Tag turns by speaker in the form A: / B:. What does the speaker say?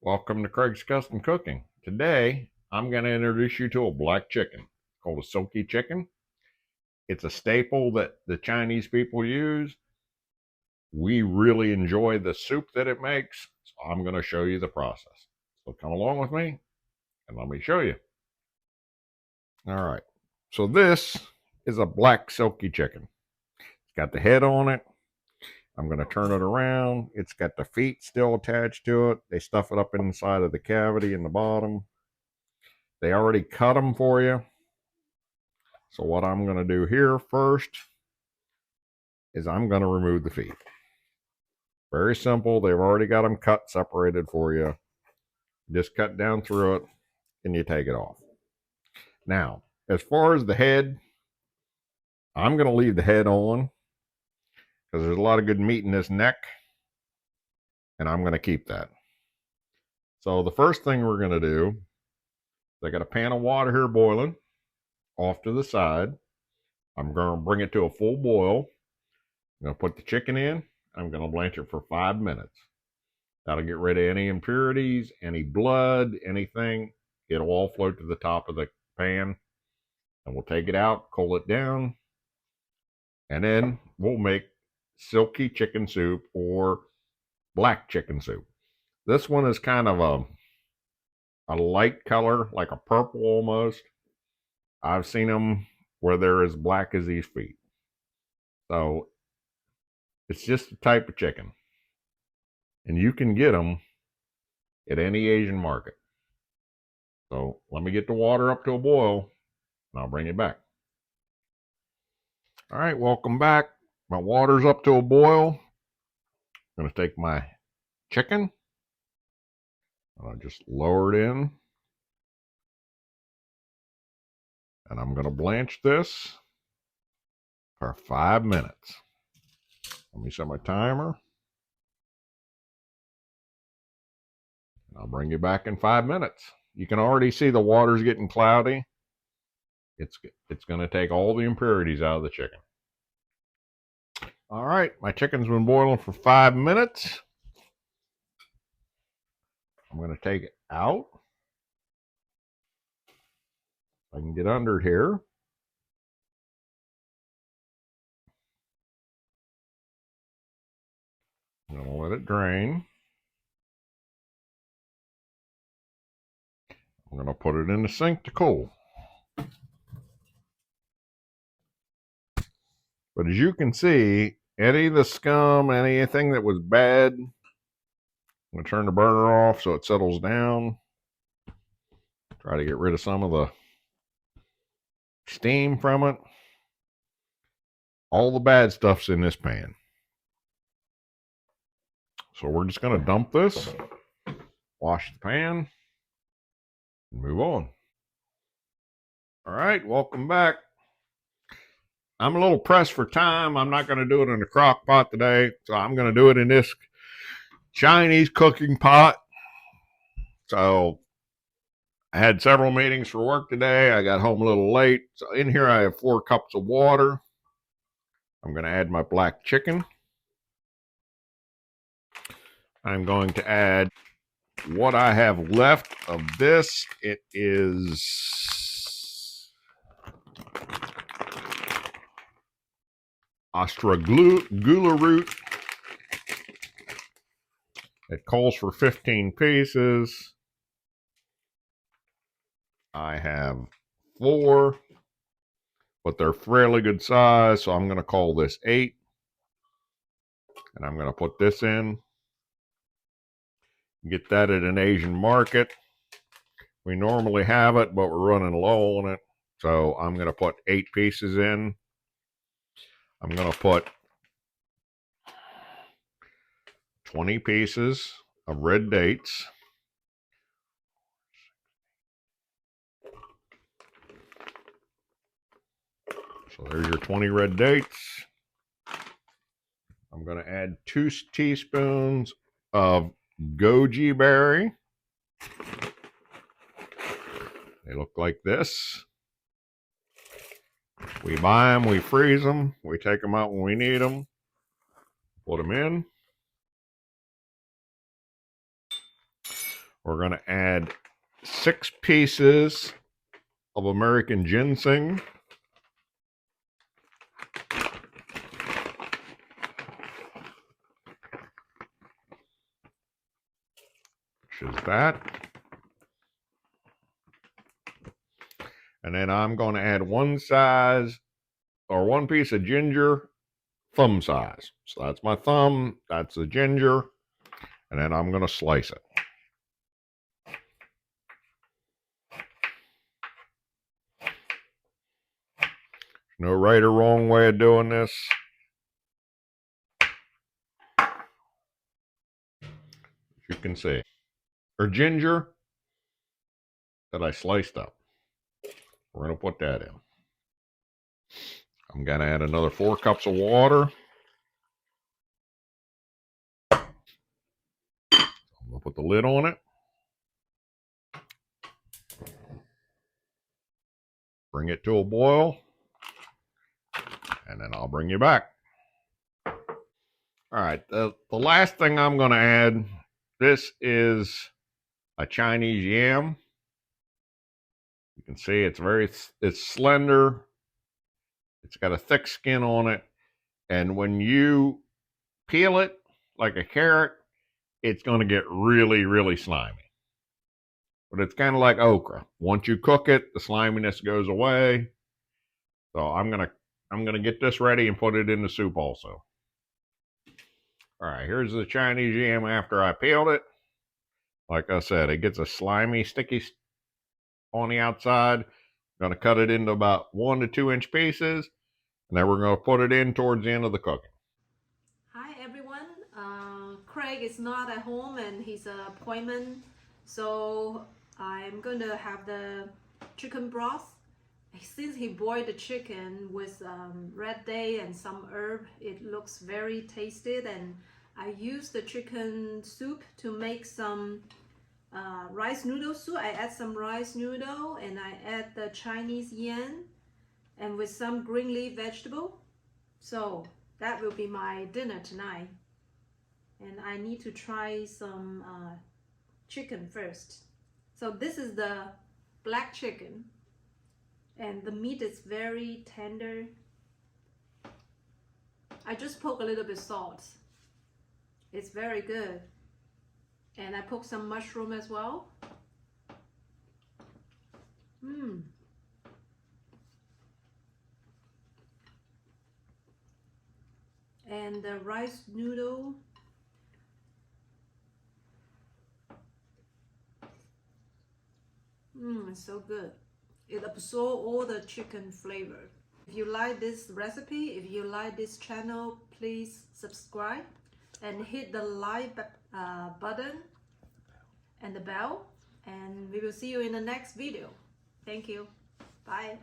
A: Welcome to Craig's Custom Cooking. Today, I'm going to introduce you to a black chicken called a silky chicken. It's a staple that the Chinese people use. We really enjoy the soup that it makes, so I'm going to show you the process. So come along with me and let me show you. All right, so this is a black silky chicken. It's got the head on it. I'm going to turn it around. It's got the feet still attached to it. They stuff it up inside of the cavity in the bottom. They already cut them for you. So what I'm going to do here first is I'm going to remove the feet. Very simple. They've already got them cut, separated for you. Just cut down through it and you take it off. Now, as far as the head, I'm going to leave the head on because there's a lot of good meat in this neck, and I'm going to keep that. So the first thing we're going to do is I got a pan of water here boiling off to the side. I'm going to bring it to a full boil. I'm going to put the chicken in. I'm going to blanch it for 5 minutes. That'll get rid of any impurities, any blood, anything. It'll all float to the top of the pan. And we'll take it out, cool it down, and then we'll make silky chicken soup or black chicken soup. This one is kind of a light color, like a purple almost. I've seen them where they're as black as these feet. So it's just a type of chicken. And you can get them at any Asian market. So let me get the water up to a boil and I'll bring it back. All right, welcome back. My water's up to a boil. I'm going to take my chicken. I'll just lower it in. And I'm going to blanch this for 5 minutes. Let me set my timer. I'll bring you back in 5 minutes. You can already see the water's getting cloudy. It's going to take all the impurities out of the chicken. All right, my chicken's been boiling for 5 minutes. I'm going to take it out. I can get under here. I'm going to let it drain. I'm going to put it in the sink to cool. But as you can see, any of the scum, anything that was bad, I'm going to turn the burner off so it settles down. Try to get rid of some of the steam from it. All the bad stuff's in this pan. So we're just going to dump this, wash the pan, and move on. All right, welcome back. I'm a little pressed for time. I'm not going to do it in a crock pot today, so I'm going to do it in this Chinese cooking pot. So I had several meetings for work today. I got home a little late. So in here I have 4 cups of water. I'm going to add my black chicken. I'm going to add what I have left of this. It is astragula root. It calls for 15 pieces. I have 4, but they're fairly good size, so I'm going to call this 8. And I'm going to put this in. Get that at an Asian market. We normally have it, but we're running low on it. So I'm going to put 8 pieces in. I'm going to put 20 pieces of red dates. So there's your 20 red dates. I'm going to add 2 teaspoons of goji berry. They look like this. We buy them, we freeze them, we take them out when we need them, put them in. We're going to add 6 pieces of American ginseng. Which is that. And then I'm going to add 1 piece of ginger, thumb size. So that's my thumb, that's the ginger, and then I'm going to slice it. No right or wrong way of doing this. As you can see. Or ginger that I sliced up. We're going to put that in. I'm going to add another 4 cups of water. I'm going to put the lid on it. Bring it to a boil. And then I'll bring you back. All right, the last thing I'm going to add, this is a Chinese yam. You can see it's slender. It's got a thick skin on it. And when you peel it like a carrot, it's going to get really, really slimy. But it's kind of like okra. Once you cook it, the sliminess goes away. So I'm gonna get this ready and put it in the soup also. All right, here's the Chinese yam after I peeled it. Like I said, it gets a slimy, sticky on the outside. I'm gonna cut it into about 1 to 2 inch pieces, and then we're gonna put it in towards the end of the cooking.
B: Hi everyone, Craig is not at home and his appointment, so I'm going to have the chicken broth. Since he boiled the chicken with red day and some herb, it looks very tasty, and I use the chicken soup to make some rice noodle soup. I add some rice noodle and I add the Chinese yam and with some green leaf vegetable. So that will be my dinner tonight. And I need to try some chicken first. So this is the black chicken, and the meat is very tender. I just poke a little bit salt. It's very good. And I poke some mushroom as well. And the rice noodle. It's so good. It absorbs all the chicken flavor. If you like this recipe, if you like this channel, please subscribe and hit the like button and the bell, and we will see you in the next video. Thank you. Bye.